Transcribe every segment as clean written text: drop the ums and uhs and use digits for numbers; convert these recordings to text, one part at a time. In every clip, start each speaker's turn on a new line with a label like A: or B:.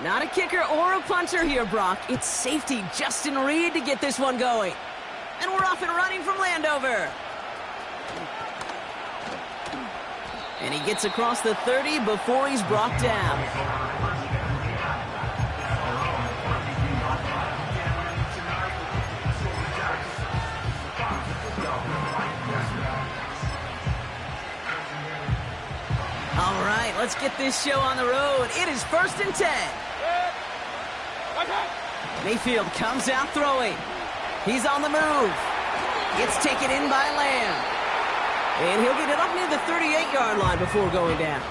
A: Not a kicker or a puncher here, Brock. It's safety Justin Reed to get this one going. And we're off and running from Landover. And he gets across the 30 before he's brought down. All right, let's get this show on the road. It is 1st and 10. Mayfield comes out throwing. He's on the move. It's taken in by Lamb. And he'll get it up near the 38-yard line before going down.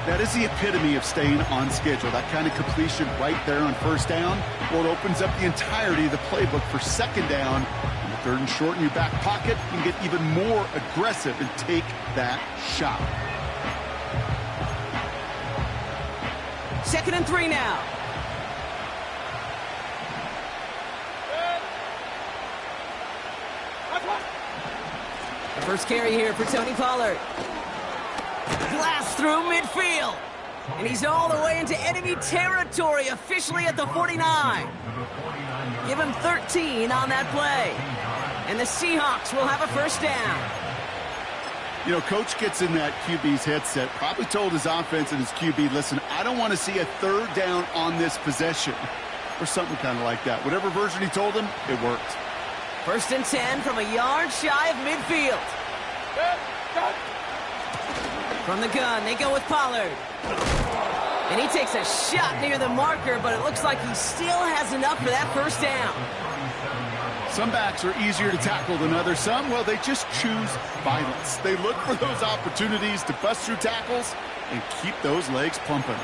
B: That is the epitome of staying on schedule. That kind of completion right there on 1st down. Well, it opens up the entirety of the playbook for 2nd down. In the 3rd and short in your back pocket, you can get even more aggressive and take that shot.
A: 2nd and 3 now. The first carry here for Tony Pollard. Blast through midfield. And he's all the way into enemy territory, officially at the 49. Give him 13 on that play. And the Seahawks will have a 1st down.
B: You know, Coach gets in that QB's headset, probably told his offense and his QB, listen, I don't want to see a 3rd down on this possession. Or something kind of like that. Whatever version he told him, it worked.
A: 1st and 10 from a yard shy of midfield. From the gun, they go with Pollard. And he takes a shot near the marker, but it looks like he still has enough for that 1st down.
B: Some backs are easier to tackle than others. Some, well, they just choose violence. They look for those opportunities to bust through tackles and keep those legs pumping.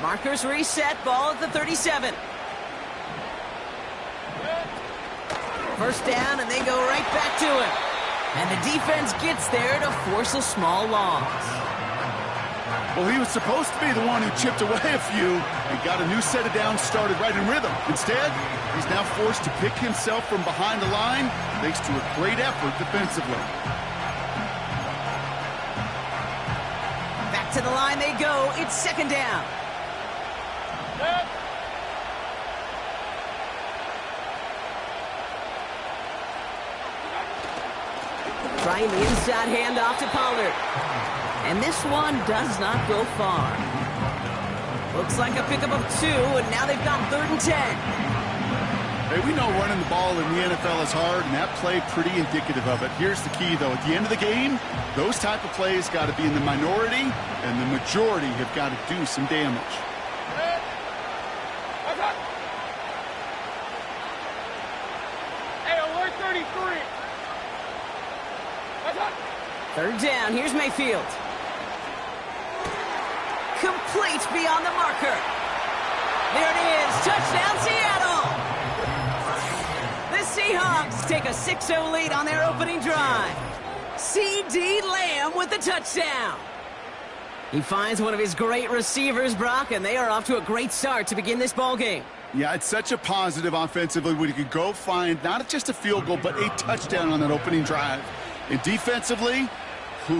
A: Markers reset, ball at the 37. 1st down, and they go right back to him. And the defense gets there to force a small loss.
B: Well, he was supposed to be the one who chipped away a few and got a new set of downs started right in rhythm. Instead, he's now forced to pick himself from behind the line thanks to a great effort defensively.
A: Back to the line they go. It's 2nd down. Trying the inside handoff to Pollard. And this one does not go far. Looks like a pickup of 2, and now they've got 3rd and 10.
B: Hey, we know running the ball in the NFL is hard, and that play pretty indicative of it. Here's the key, though. At the end of the game, those type of plays got to be in the minority, and the majority have got to do some damage.
C: Hey, alert 33.
A: 3rd down. Here's Mayfield. Complete beyond the marker. There it is. Touchdown, Seattle. The Seahawks take a 6-0 lead on their opening drive. C.D. Lamb with the touchdown. He finds one of his great receivers, Brock, and they are off to a great start to begin this ballgame.
B: Yeah, it's such a positive offensively when you could go find not just a field goal, but a touchdown on that opening drive. And defensively,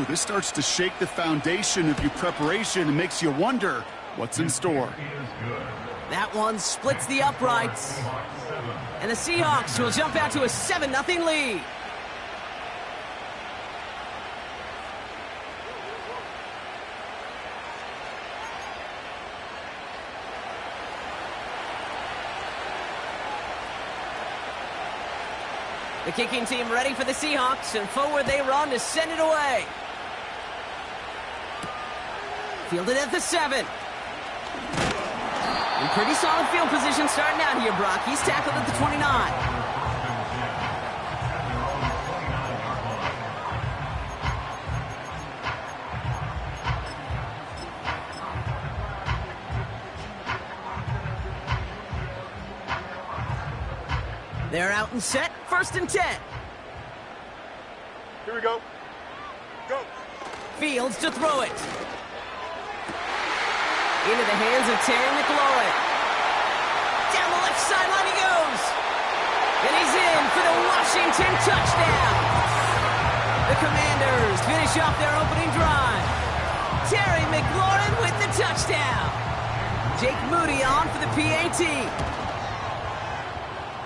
B: this starts to shake the foundation of your preparation and makes you wonder what's in store.
A: That one splits the uprights. And the Seahawks will jump out to a 7-0 lead. The kicking team ready for the Seahawks, and forward they run to send it away. Fielded at the 7. In pretty solid field position starting out here, Brock. He's tackled at the 29. They're out and set. 1st and 10.
C: Here we go. Go.
A: Fields to throw it. Into the hands of Terry McLaurin. Down the left sideline he goes. And he's in for the Washington touchdown! The Commanders finish off their opening drive. Terry McLaurin with the touchdown. Jake Moody on for the PAT.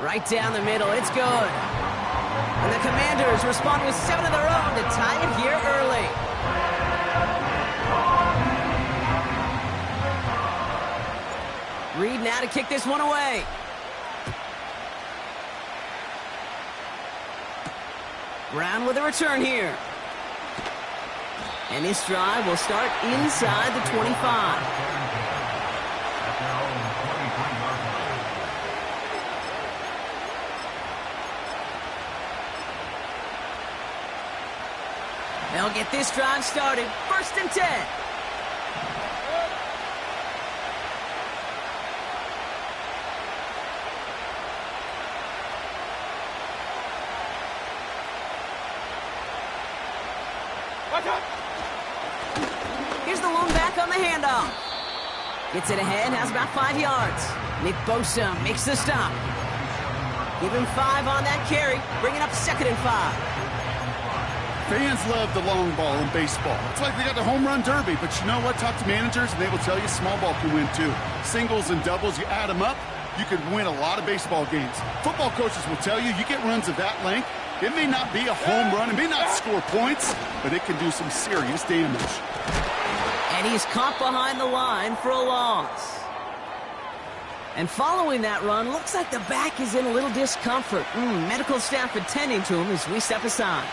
A: Right down the middle, it's good. And the Commanders respond with 7 of their own to tie it here early. Reed now to kick this one away. Brown with a return here. And this drive will start inside the 25. They'll get this drive started. 1st and 10. Here's the lone back on the handoff. Gets it ahead, has about 5 yards. Nick Bosa makes the stop. Give him 5 on that carry, bringing up 2nd and 5.
B: Fans love the long ball in baseball. It's like they got the home run derby, but you know what? Talk to managers and they will tell you small ball can win too. Singles and doubles, you add them up, you could win a lot of baseball games. Football coaches will tell you get runs of that length. It may not be a home run, it may not score points, but it can do some serious damage.
A: And he's caught behind the line for a loss. And following that run, looks like the back is in a little discomfort. Medical staff attending to him as we step aside.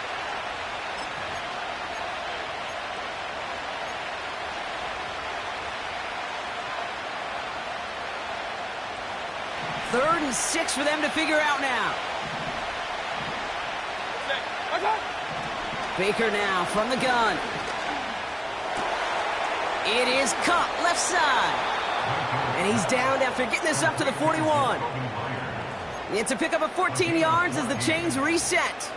A: Third and 6 for them to figure out now. Baker now from the gun. It is Cup, left side. And he's down after getting this up to the 41. It's a pickup of 14 yards as the chains reset.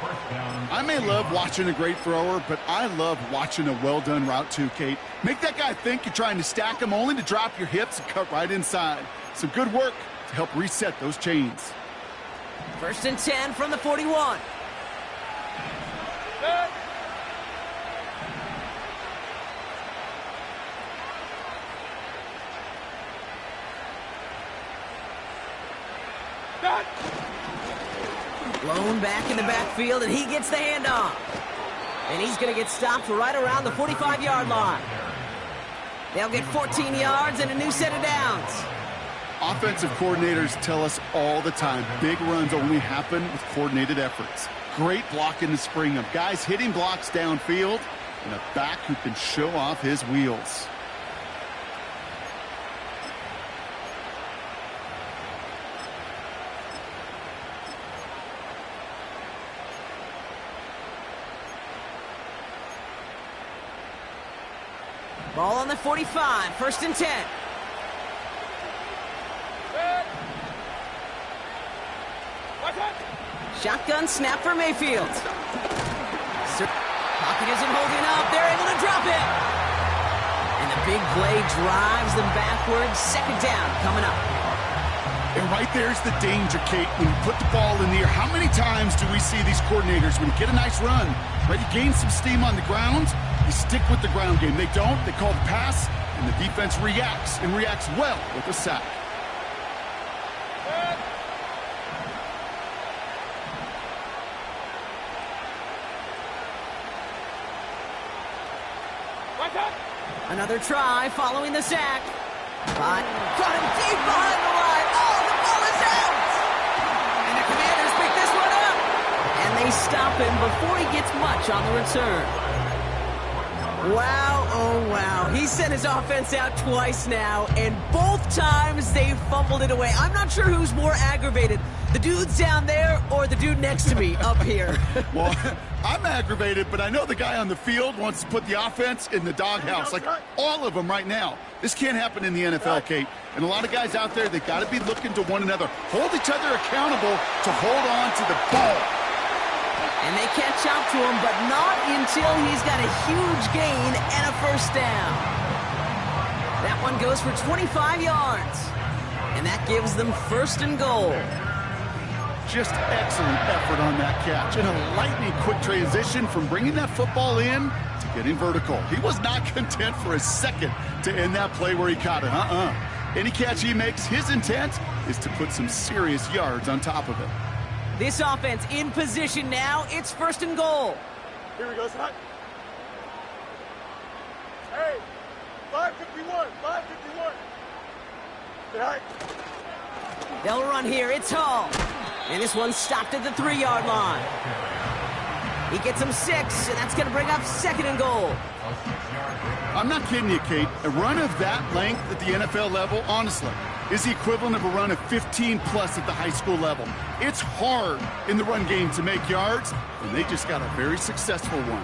B: I may love watching a great thrower, but I love watching a well-done route too, Kate. Make that guy think you're trying to stack him only to drop your hips and cut right inside. Some good work to help reset those chains.
A: 1st and 10 from the 41. Blown back in the backfield, and he gets the handoff. And he's going to get stopped right around the 45-yard line. They'll get 14 yards and a new set of downs.
B: Offensive coordinators tell us all the time, big runs only happen with coordinated efforts. Great block in the spring of guys hitting blocks downfield and a back who can show off his wheels.
A: Ball on the 45, 1st and 10. Shotgun snap for Mayfield. Pocket isn't holding up. They're able to drop it. And the big play drives them backwards. 2nd down coming up.
B: And right there's the danger, Kate, when you put the ball in the air. How many times do we see these coordinators, when you get a nice run, right, you gain some steam on the ground, you stick with the ground game. They don't. They call the pass, and the defense reacts, and reacts well with a sack.
A: Another try following the sack. But got him deep behind the line. Oh, the ball is out! And the Commanders pick this one up. And they stop him before he gets much on the return. Wow, oh wow. He sent his offense out twice now, and both times they fumbled it away. I'm not sure who's more aggravated, the dudes down there or the dude next to me up here.
B: Well, I'm aggravated, but I know the guy on the field wants to put the offense in the doghouse, like all of them right now. This can't happen in the NFL, Kate. And a lot of guys out there, they got to be looking to one another. Hold each other accountable to hold on to the ball.
A: And they catch up to him, but not until he's got a huge gain and a 1st down. That one goes for 25 yards. And that gives them 1st and goal.
B: Just excellent effort on that catch. And a lightning quick transition from bringing that football in to getting vertical. He was not content for a second to end that play where he caught it. Any catch he makes, his intent is to put some serious yards on top of it.
A: This offense in position now. It's 1st and goal.
C: Here we go, son. Hey, 551, 551. Good night.
A: They'll run here. It's Hall. And this one's stopped at the 3-yard line. He gets him 6, and that's going to bring up 2nd and goal.
B: I'm not kidding you, Kate. A run of that length at the NFL level, honestly, is the equivalent of a run of 15-plus at the high school level. It's hard in the run game to make yards, and they just got a very successful one.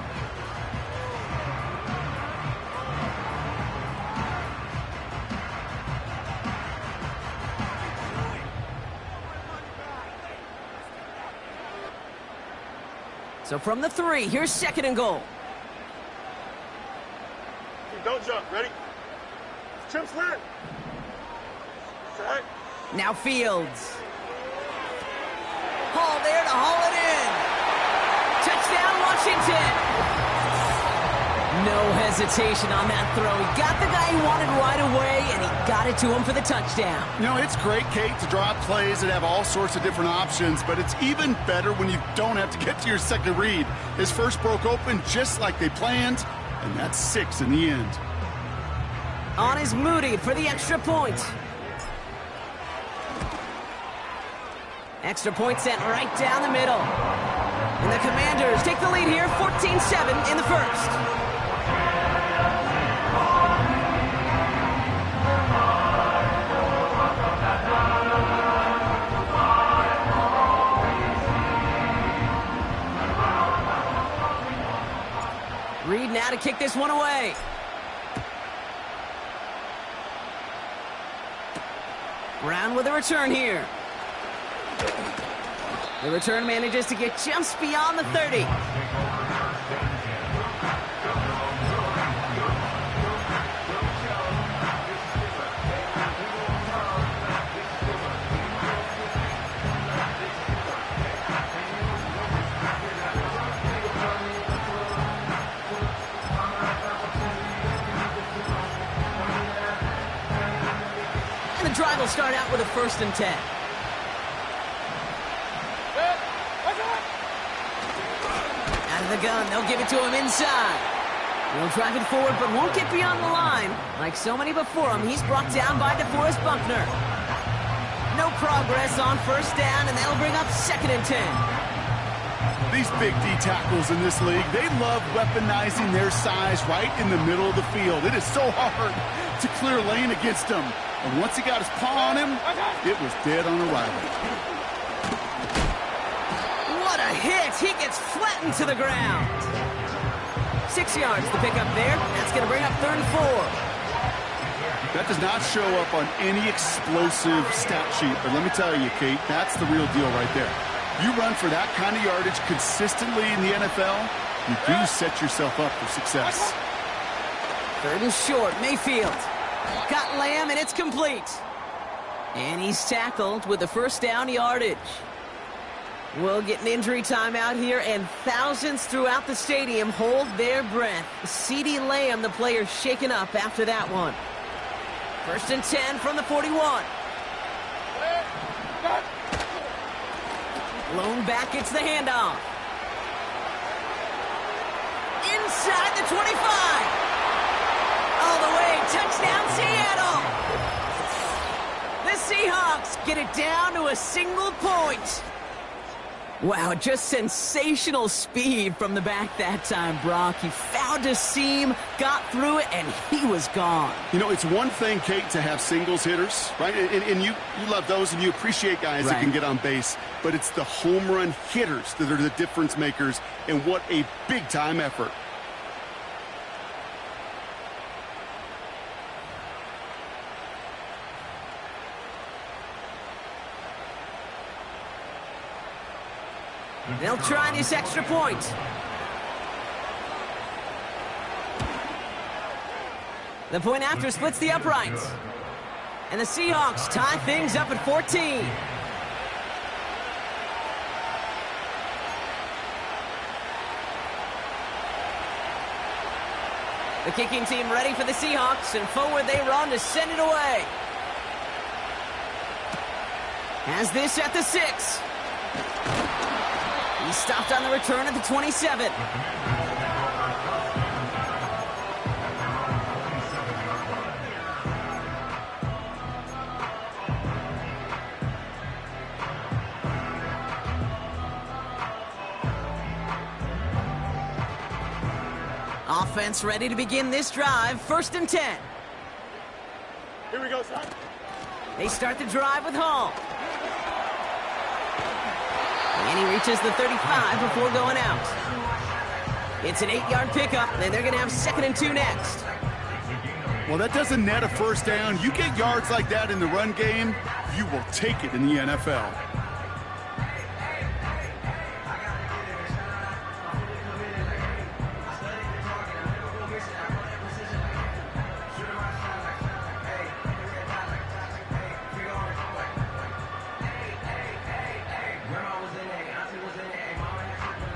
A: So from the 3, here's 2nd and goal.
C: Don't jump. Ready? Chip slant. Set.
A: Now Fields. Hall there to haul it in. Touchdown, Washington. No hesitation on that throw. He got the guy he wanted right away, and he got it to him for the touchdown.
B: You know, it's great, Kate, to draw up plays that have all sorts of different options, but it's even better when you don't have to get to your second read. His first broke open just like they planned, and that's 6 in the end.
A: On is Moody for the extra point. Extra point sent right down the middle. And the Commanders take the lead here, 14-7 in the first. Reed now to kick this one away. Brown with a return here. The return manages to get just beyond the 30. And the drive will start out with a 1st and 10. Out of the gun, they'll give it to him inside. He'll drive it forward, but won't get beyond the line. Like so many before him, he's brought down by DeForest Buckner. No progress on 1st down, and that'll bring up 2nd and 10.
B: These big D tackles in this league, they love weaponizing their size right in the middle of the field. It is so hard to clear lane against him. And once he got his paw on him, it was dead on arrival.
A: What a hit! He gets flattened to the ground. 6 yards to pick up there. That's going to bring up 3rd and 4.
B: That does not show up on any explosive stat sheet. But let me tell you, Kate, that's the real deal right there. You run for that kind of yardage consistently in the NFL, you do set yourself up for success.
A: 3rd and short, Mayfield. Got Lamb, and it's complete. And he's tackled with the 1st down yardage. We'll get an injury timeout here, and thousands throughout the stadium hold their breath. CeeDee Lamb, the player, shaken up after that one. 1st and 10 from the 41. Blown back, it's the handoff. Inside the 25. All the way, touchdown Seattle. The Seahawks get it down to a single point. Wow, just sensational speed from the back that time, Brock. He found a seam, got through it, and he was gone.
B: You know, it's one thing, Kate, to have singles hitters, right? And you love those, and you appreciate guys that can get on base. But it's the home run hitters that are the difference makers, and what a big-time effort.
A: They'll try this extra point. The point after splits the uprights. And the Seahawks tie things up at 14. The kicking team ready for the Seahawks, and forward they run to send it away. Has this at the 6. He stopped on the return at the 27. Offense ready to begin this drive. 1st and 10.
C: Here we go, son.
A: They start the drive with Hall. And he reaches the 35 before going out. It's an 8-yard pickup, and they're going to have 2nd and 2 next.
B: Well, that doesn't net a first down. You get yards like that in the run game, you will take it in the NFL.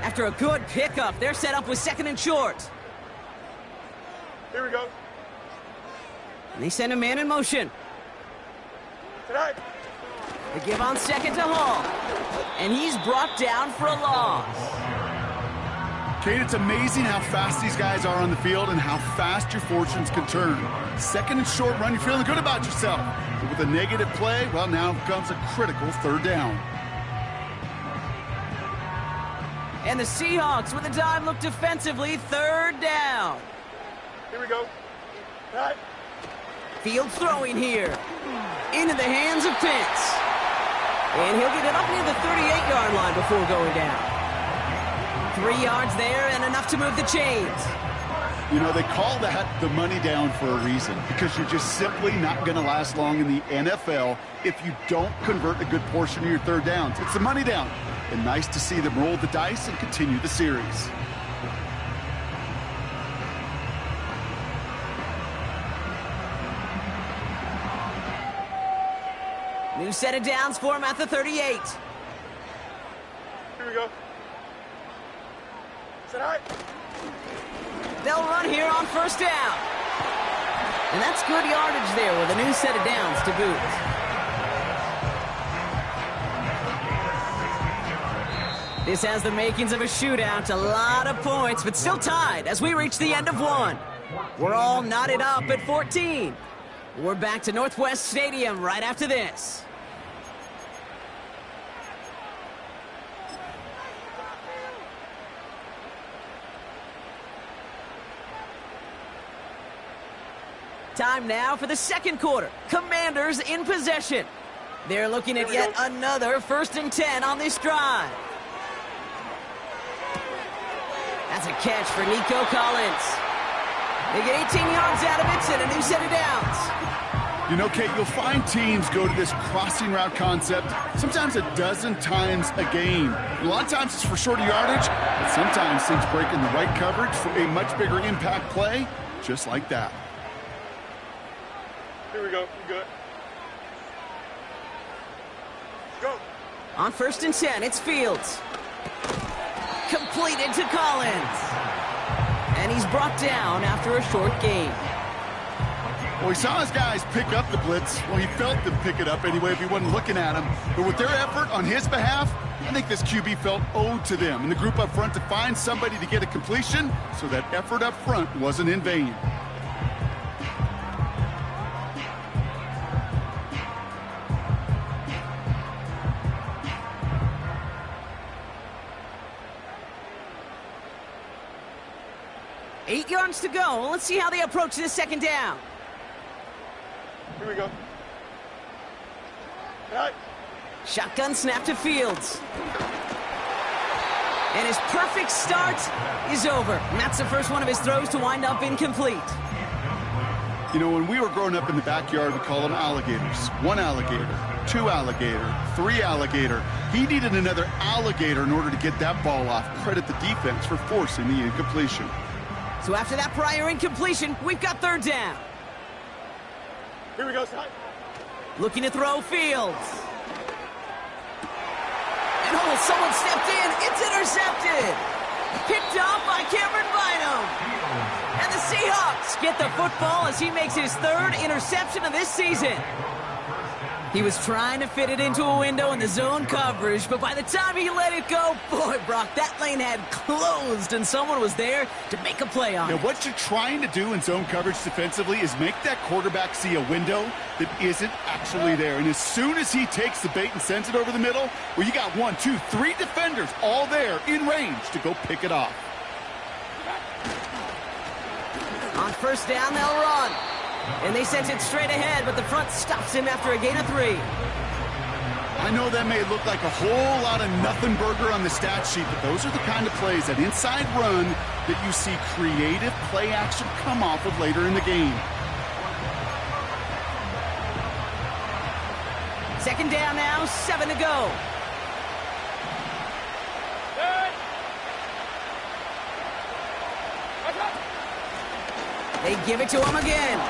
A: After a good pickup, they're set up with 2nd and short.
C: Here we go.
A: And they send a man in motion.
C: Tonight.
A: They give on 2nd to Hall. And he's brought down for a loss.
B: Kate, it's amazing how fast these guys are on the field and how fast your fortunes can turn. 2nd and short run, you're feeling good about yourself. But with a negative play, well, now comes a critical 3rd down.
A: And the Seahawks with a dive look defensively. 3rd down.
C: Here we go. Tonight.
A: Fields throwing here. Into the hands of Pitts. And he'll get it up near the 38-yard line before going down. 3 yards there and enough to move the chains.
B: You know, they call that the money down for a reason, because you're just simply not going to last long in the NFL if you don't convert a good portion of your 3rd downs. It's the money down. And nice to see them roll the dice and continue the series.
A: New set of downs for him at the 38.
C: Here we go. Tonight.
A: They'll run here on 1st down. And that's good yardage there with a new set of downs to boot. This has the makings of a shootout, a lot of points, but still tied as we reach the end of 1. We're all knotted up at 14. We're back to Northwest Stadium right after this. Time now for the 2nd quarter. Commanders in possession. They're looking at yet another 1st and 10 on this drive. That's a catch for Nico Collins. They get 18 yards out of it and a new set of downs.
B: You know, Kate, you'll find teams go to this crossing route concept sometimes a dozen times a game. A lot of times it's for shorter yardage, but sometimes things break in the right coverage for a much bigger impact play, just like that.
C: Here we go. You good? Go.
A: On 1st and 10, it's Fields. Completed to Collins. And he's brought down after a short gain.
B: Well, he saw his guys pick up the blitz. Well, he felt them pick it up anyway if he wasn't looking at him. But with their effort on his behalf, I think this QB felt owed to them and the group up front to find somebody to get a completion, so that effort up front wasn't in vain.
A: Eight yards to go. Let's see how they approach this 2nd down.
C: Here we go. Right.
A: Shotgun snap to Fields. And his perfect start is over. And that's the first one of his throws to wind up incomplete.
B: You know, when we were growing up in the backyard, we called them alligators. 1 alligator, 2 alligator, 3 alligator. He needed another alligator in order to get that ball off. Credit the defense for forcing the incompletion.
A: So after that prior incompletion, we've got 3rd down.
C: Here we go, son.
A: Looking to throw Fields. And oh, someone stepped in. It's intercepted. Picked off by Cameron Bynum. And the Seahawks get the football as he makes his third interception of this season. He was trying to fit it into a window in the zone coverage, but by the time he let it go, boy, Brock, that lane had closed, and someone was there to make a play on it.
B: Now, what you're trying to do in zone coverage defensively is make that quarterback see a window that isn't actually there. And as soon as he takes the bait and sends it over the middle, well, you got 1, 2, 3 defenders all there in range to go pick it off.
A: On first down, they'll run. And they sent it straight ahead, but the front stops him after a gain of 3.
B: I know that may look like a whole lot of nothing burger on the stat sheet, but those are the kind of plays, that inside run, that you see creative play action come off of later in the game.
A: Second down now, 7 to go. They give it to him again.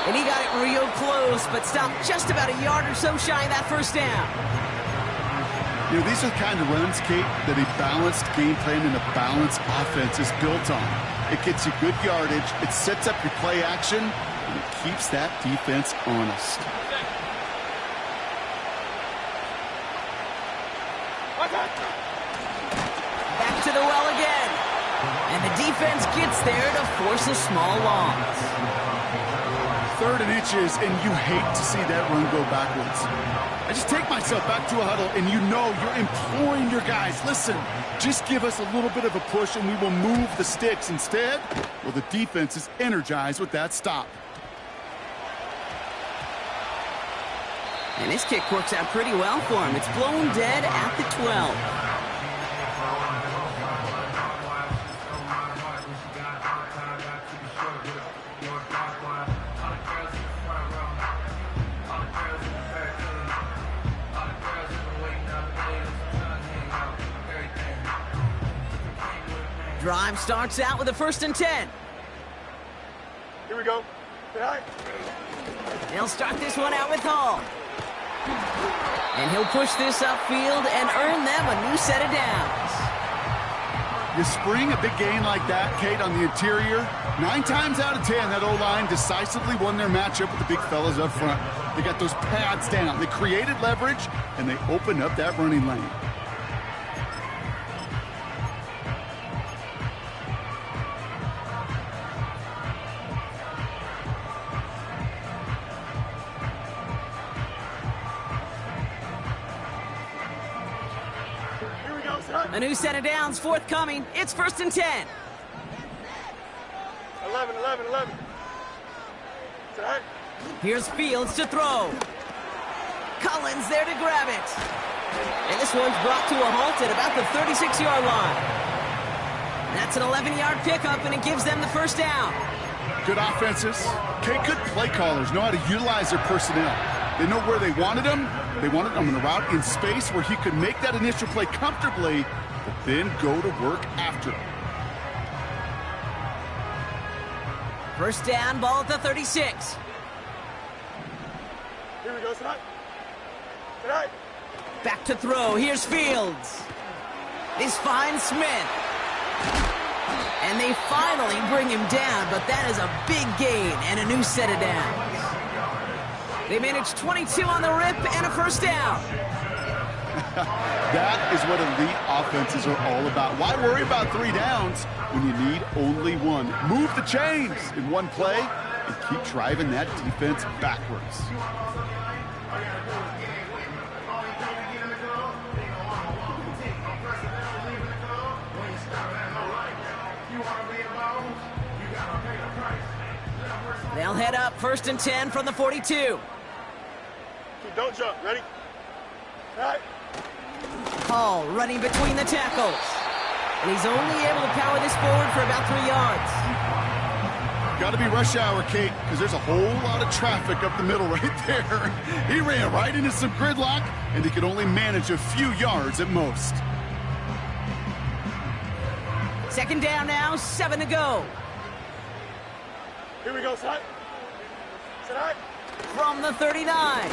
A: And he got it real close, but stopped just about a yard or so shy of that first down.
B: You know, these are the kind of runs, Kate, that a balanced game plan and a balanced offense is built on. It gets you good yardage, it sets up your play action, and it keeps that defense honest.
A: Back to the well again. And the defense gets there to force a small loss.
B: 3rd and inches, and you hate to see that run go backwards. I just take myself back to a huddle, and you know you're imploring your guys, listen, just give us a little bit of a push, and we will move the sticks. Instead, well, the defense is energized with that stop.
A: And this kick works out pretty well for him. It's blown dead at the 12. Drive starts out with a 1st and 10.
C: Here we go. Say hi.
A: They'll start this one out with Hall. And he'll push this upfield and earn them a new set of downs.
B: You spring a big gain like that, Kate, on the interior, 9 times out of 10, that O-line decisively won their matchup with the big fellas up front. They got those pads down. They created leverage, and they opened up that running lane.
A: A new set of downs forthcoming. It's 1st and 10.
C: 11. Say hi.
A: Here's Fields to throw. Collins there to grab it. And this one's brought to a halt at about the 36-yard line. That's an 11-yard pickup, and it gives them the 1st down.
B: Good offenses. Kate, good play callers know how to utilize their personnel. They know where they wanted them. They wanted them in a route in space where he could make that initial play comfortably, but then go to work after it.
A: 1st down, ball at the 36.
C: Here we go. Say hi. Say hi.
A: Back to throw. Here's Fields. This finds Smith. And they finally bring him down, but that is a big gain and a new set of downs. They managed 22 on the rip and a 1st down.
B: That is what elite offenses are all about. Why worry about 3 downs when you need only 1? Move the chains in one play and keep driving that defense backwards.
A: They'll head up 1st and 10 from the 42.
C: Don't jump. Ready? All right.
A: Hall running between the tackles. And he's only able to power this forward for about 3 yards.
B: Got to be rush hour, Kate, because there's a whole lot of traffic up the middle right there. He ran right into some gridlock, and he could only manage a few yards at most.
A: 2nd down now, 7 to go.
C: Here we go. Sit hi. Sit hi.
A: From the 39.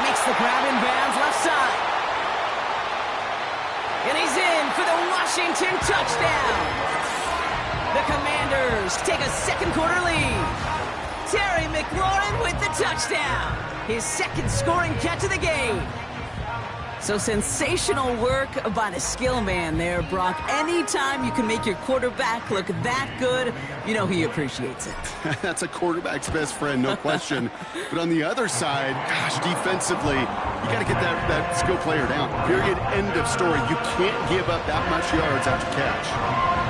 A: Makes the grab in bounds left side. And he's in for the Washington touchdown. The Commanders take a second quarter lead. Terry McLaurin with the touchdown. His second scoring catch of the game. So sensational work by the skill man there, Brock. Anytime you can make your quarterback look that good, you know he appreciates it.
B: That's a quarterback's best friend, no question. But on the other side, gosh, defensively, you got to get that skill player down. Period, end of story. You can't give up that much yards after catch.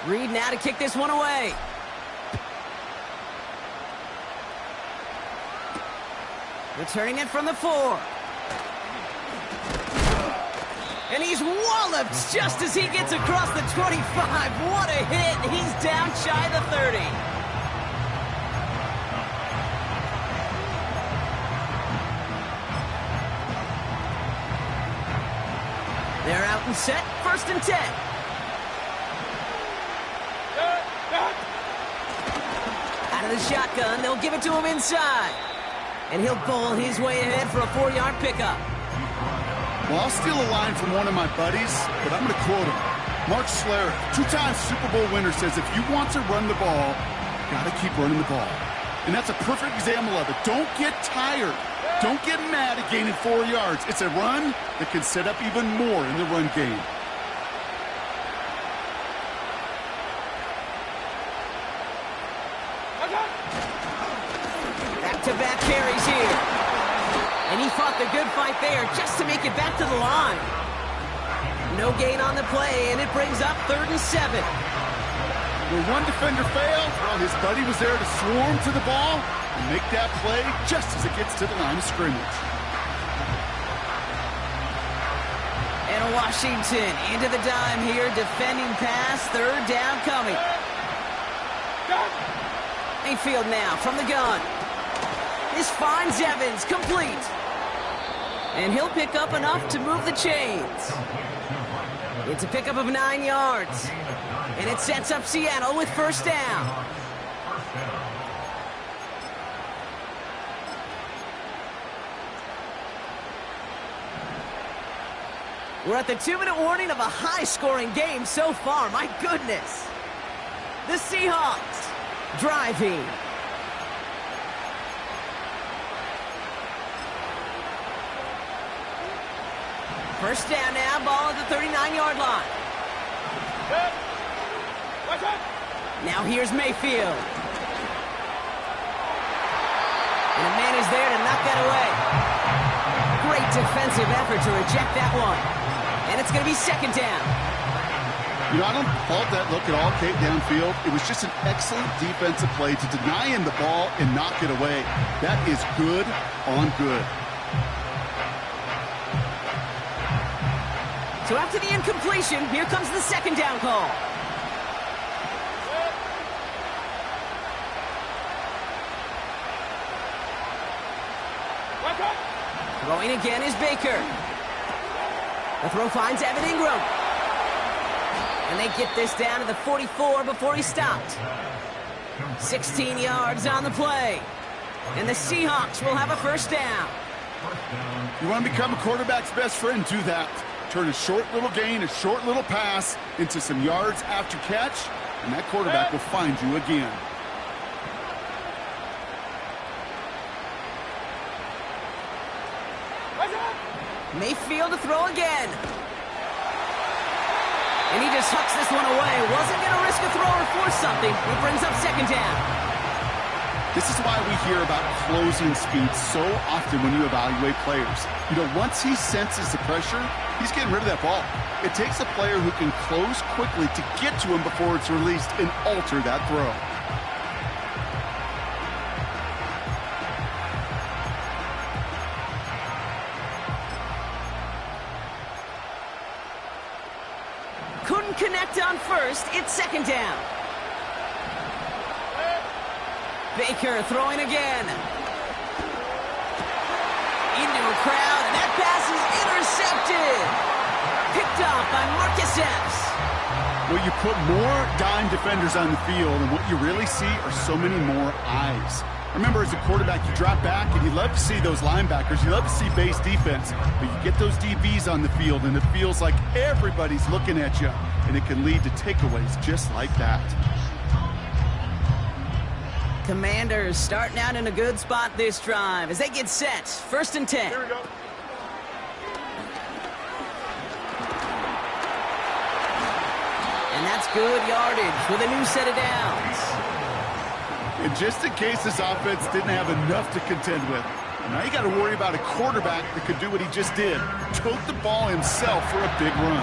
A: Reed now to kick this one away. Returning it from the 4. And he's walloped just as he gets across the 25. What a hit. He's down shy of the 30. They're out and set. 1st and 10. Out of the shotgun, they'll give it to him inside. And he'll bowl his way ahead for a 4-yard pickup.
B: Well, I'll steal a line from one of my buddies, but I'm going to quote him. Mark Schlereth, 2-time Super Bowl winner, says if you want to run the ball, you got to keep running the ball. And that's a perfect example of it. Don't get tired. Don't get mad at gaining 4 yards. It's a run that can set up even more in the run game.
A: Back-to-back carries here. And he fought the good fight there just to make it back to the line. No gain on the play, and it brings up 3rd and 7.
B: When one defender failed, well, his buddy was there to swarm to the ball and make that play just as it gets to the line of scrimmage.
A: And Washington into the dime here, defending pass, 3rd down coming. Mayfield now from the gun. This finds Evans, complete. And he'll pick up enough to move the chains. It's a pickup of 9 yards. And it sets up Seattle with 1st down. We're at the 2-minute warning of a high-scoring game so far. My goodness. The Seahawks driving. First down now, ball at the 39-yard line. Now here's Mayfield. And a man is there to knock that away. Great defensive effort to reject that one. And it's going to be 2nd down.
B: You know, I don't fault that look at all, Kate, downfield. It was just an excellent defensive play to deny him the ball and knock it away. That is good on good.
A: So after the incompletion, here comes the 2nd down call. Throwing again is Baker. The throw finds Evan Ingram. And they get this down to the 44 before he stopped. 16 yards on the play. And the Seahawks will have a 1st down.
B: You want to become a quarterback's best friend, do that. Turn a short little gain, a short little pass into some yards after catch, and that quarterback will find you again.
A: Mayfield to throw again. And he just hucks this one away. Wasn't going to risk a throw or force something. It brings up 2nd down.
B: This is why we hear about closing speed so often when you evaluate players. You know, once he senses the pressure, he's getting rid of that ball. It takes a player who can close quickly to get to him before it's released and alter that throw.
A: Couldn't connect on 1st. It's 2nd down. Baker throwing again. Into off by Marcus Epps.
B: Well, you put more dime defenders on the field, and what you really see are so many more eyes. Remember, as a quarterback, you drop back, and you love to see those linebackers. You love to see base defense, but you get those DBs on the field, and it feels like everybody's looking at you, and it can lead to takeaways just like that.
A: Commanders starting out in a good spot this drive as they get set. 1st and 10.
C: Here we go.
A: And that's good yardage with a new set of downs.
B: And just in case this offense didn't have enough to contend with, now you got to worry about a quarterback that could do what he just did. Tote the ball himself for a big run.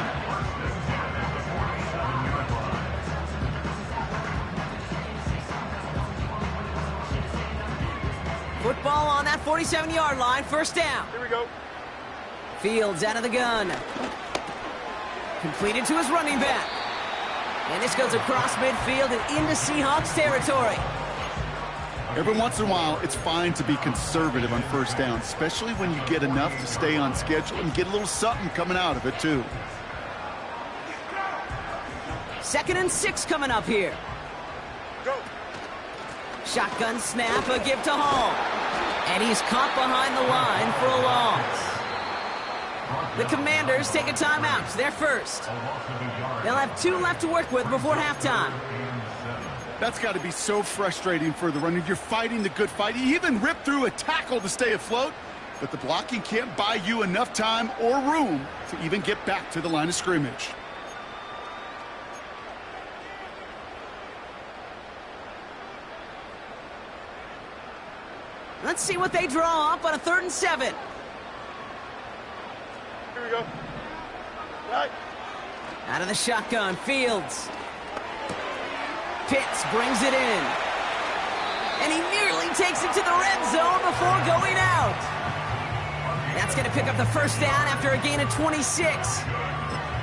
A: Football on that 47-yard line. 1st down.
C: Here we go.
A: Fields out of the gun. Completed to his running back. And this goes across midfield and into Seahawks territory.
B: Every once in a while, it's fine to be conservative on 1st down, especially when you get enough to stay on schedule and get a little something coming out of it, too.
A: 2nd and 6 coming up here.
C: Go.
A: Shotgun snap, a give to Hall. And he's caught behind the line for a loss. The Commanders take a timeout. They're first. They'll have 2 left to work with before halftime.
B: That's got to be so frustrating for the runner. You're fighting the good fight. You even rip through a tackle to stay afloat, but the blocking can't buy you enough time or room to even get back to the line of scrimmage.
A: Let's see what they draw up on a 3rd and 7.
C: Here we go. Right.
A: Out of the shotgun, Fields. Pitts brings it in. And he nearly takes it to the red zone before going out. That's going to pick up the 1st down after a gain of 26.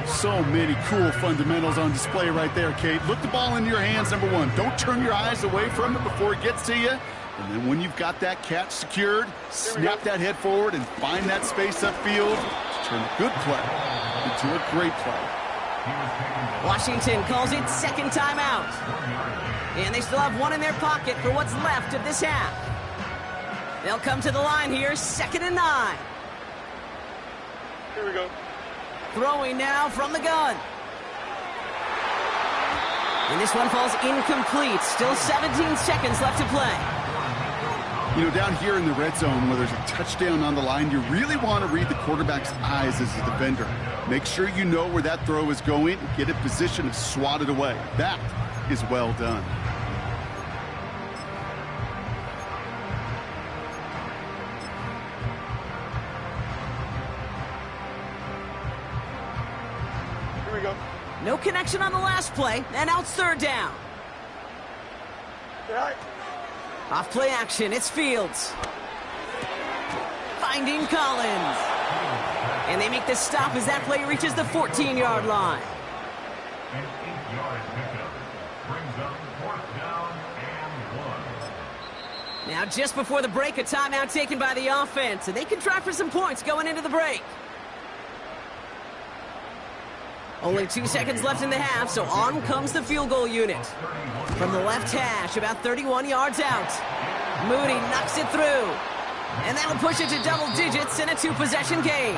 B: So many cool fundamentals on display right there, Kate. Look the ball into your hands, number 1. Don't turn your eyes away from it before it gets to you. And then when you've got that catch secured, snap that head forward and find that space upfield to turn a good play into a great play.
A: Washington calls it 2nd timeout. And they still have 1 in their pocket for what's left of this half. They'll come to the line here, 2nd and 9.
C: Here we go.
A: Throwing now from the gun. And this one falls incomplete. Still 17 seconds left to play.
B: You know, down here in the red zone where there's a touchdown on the line, you really want to read the quarterback's eyes as a defender. Make sure you know where that throw is going and get in position to swat it away. That is well done.
C: Here we go.
A: No connection on the last play, and now it's 3rd down.
C: Right.
A: Off play action, it's Fields. Finding Collins. And they make the stop as that play reaches the 14-yard line.
D: An 8-yard pickup brings up 4th down and 1.
A: Now just before the break, a timeout taken by the offense, and they can try for some points going into the break. Only 2 seconds left in the half, so on comes the field goal unit. From the left hash, about 31 yards out. Moody knocks it through. And that'll push it to double digits in a 2-possession game.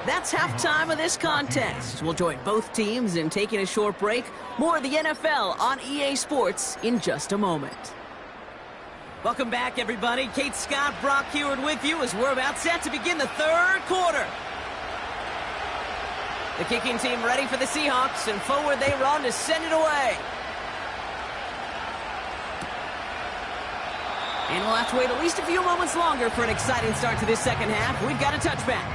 A: That's halftime of this contest. We'll join both teams in taking a short break. More of the NFL on EA Sports in just a moment. Welcome back, everybody. Kate Scott, Brock Heward with you as we're about set to begin the 3rd quarter. The kicking team ready for the Seahawks, and forward they run to send it away. And we'll have to wait at least a few moments longer for an exciting start to this 2nd half. We've got a touchback.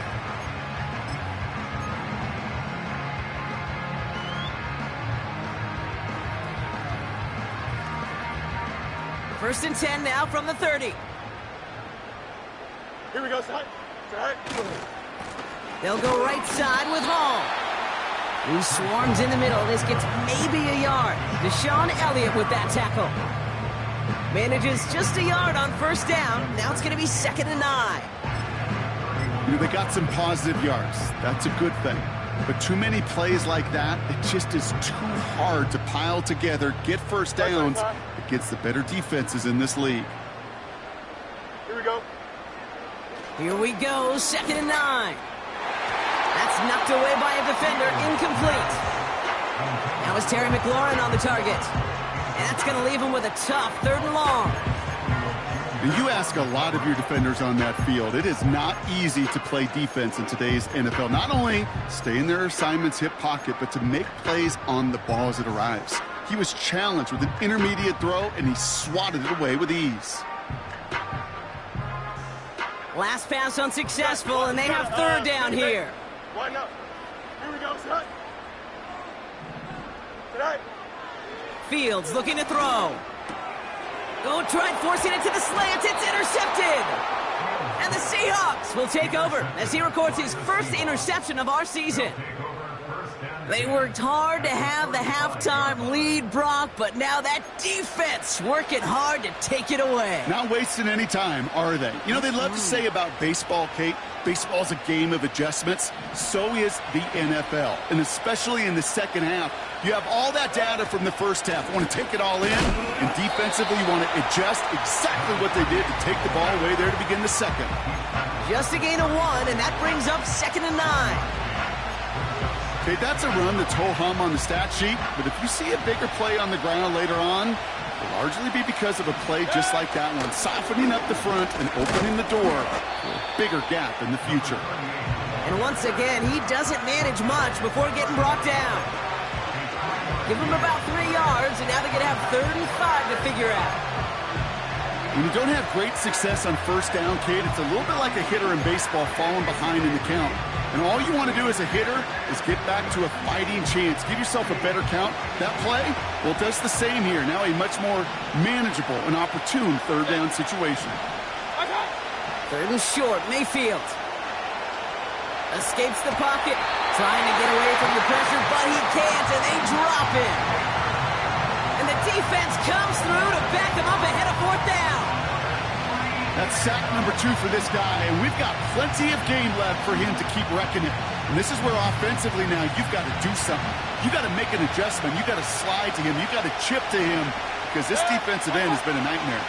A: First and 10 now from the 30.
C: Here we go, side. Right.
A: They'll go right side with Hall. He swarms in the middle. This gets maybe a yard. Deshaun Elliott with that tackle. Manages just a yard on 1st down. Now it's going to be 2nd and 9.
B: You know, they got some positive yards. That's a good thing. But too many plays like that, it just is too hard to pile together, get first downs against the better defenses in this league.
C: Here we go.
A: Here we go, 2nd and 9. That's knocked away by a defender, incomplete. Now is Terry McLaurin on the target. And that's going to leave him with a tough 3rd and long.
B: And you ask a lot of your defenders on that field. It is not easy to play defense in today's NFL. Not only stay in their assignment's hip pocket, but to make plays on the ball as it arrives. He was challenged with an intermediate throw, and he swatted it away with ease.
A: Last pass unsuccessful, and they have 3rd down here.
C: Widen up. Here we go, son. Tonight.
A: Fields looking to throw. Go tried forcing it to the slants. It's intercepted. And the Seahawks will take over as he records his first interception of our season. They worked hard to have the halftime lead, Brock, but now that defense working hard to take it away.
B: Not wasting any time, are they? You know, they love to say about baseball, Kate, baseball's a game of adjustments. So is the NFL, and especially in the second half. You have all that data from the first half. You want to take it all in, and defensively you want to adjust exactly what they did to take the ball away there to begin the second.
A: Just a gain of 1, and that brings up 2nd and 9.
B: Okay, that's a run that's ho-hum on the stat sheet, but if you see a bigger play on the ground later on, it'll largely be because of a play just like that one, softening up the front and opening the door for a bigger gap in the future.
A: And once again, he doesn't manage much before getting brought down. Give him about 3 yards, and now they're going to have 3rd and 5 to figure out.
B: When you don't have great success on first down, Kate, it's a little bit like a hitter in baseball falling behind in the count. And all you want to do as a hitter is get back to a fighting chance. Give yourself a better count. That play, well, it does the same here. Now a much more manageable and opportune 3rd down situation.
A: 3rd and short, Mayfield. Escapes the pocket, trying to get away from the pressure, but he can't, and they drop him. And the defense comes through to back him up ahead of 4th down.
B: That's sack number 2 for this guy, and we've got plenty of game left for him to keep reckoning. And this is where offensively now you've got to do something. You've got to make an adjustment. You've got to slide to him. You've got to chip to him because this defensive end has been a nightmare.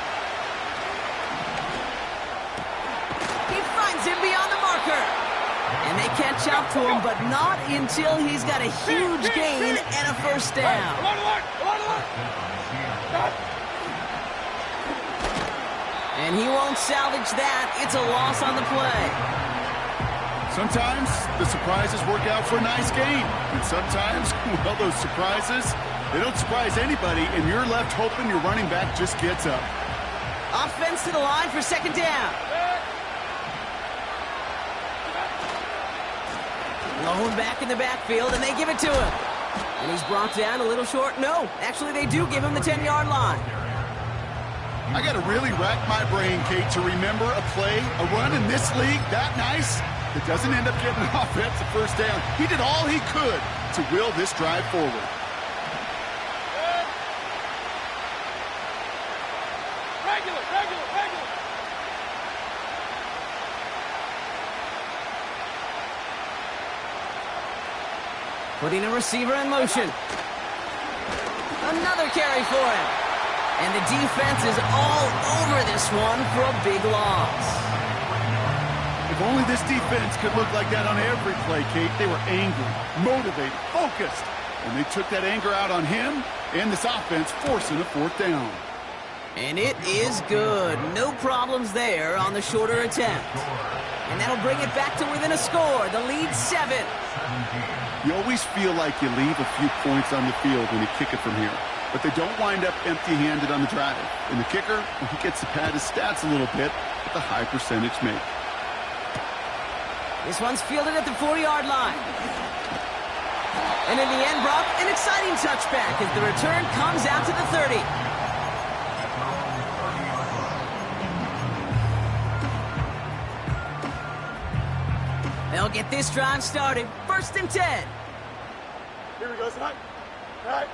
A: He finds him beyond the marker. And they catch up to him, but not until he's got a huge gain and a 1st down. And he won't salvage that. It's a loss on the play.
B: Sometimes the surprises work out for a nice game. And sometimes, well, those surprises, they don't surprise anybody, and you're left hoping your running back just gets up.
A: Offense to the line for 2nd down. Lone back in the backfield, and they give it to him. And he's brought down a little short. No, actually they do give him the 10-yard line.
B: I got to really rack my brain, Kate, to remember a play, a run in this league that nice that doesn't end up getting an offensive 1st down. He did all he could to will this drive forward.
C: Regular.
A: Putting a receiver in motion. Another carry for him. And the defense is all over this one for a big loss.
B: If only this defense could look like that on every play, Kate. They were angry, motivated, focused. And they took that anger out on him and this offense, forcing a 4th down.
A: And it is good. No problems there on the shorter attempt. And that'll bring it back to within a score. The lead 7.
B: You always feel like you leave a few points on the field when you kick it from here. But they don't wind up empty-handed on the drive. And the kicker, well, he gets to pad his stats a little bit with a high percentage make.
A: This one's fielded at the 40-yard line. And in the end, Brock, an exciting touchback as the return comes out to the 30. They'll get this drive started. 1st and 10.
C: Here we go, son. All right.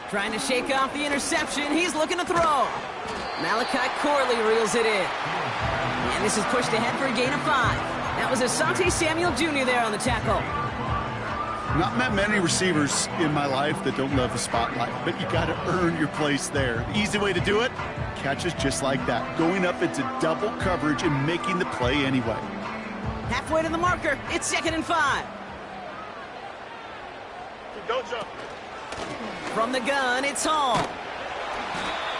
A: Trying to shake off the interception. He's looking to throw. Malachi Corley reels it in. And this is pushed ahead for a gain of 5. That was Asante Samuel Jr. there on the tackle.
B: Not met many receivers in my life that don't love the spotlight, but you got to earn your place there. The easy way to do it, catches just like that, going up into double coverage and making the play anyway.
A: Halfway to the marker, it's 2nd and 5.
C: Don't jump.
A: From the gun, it's Hall.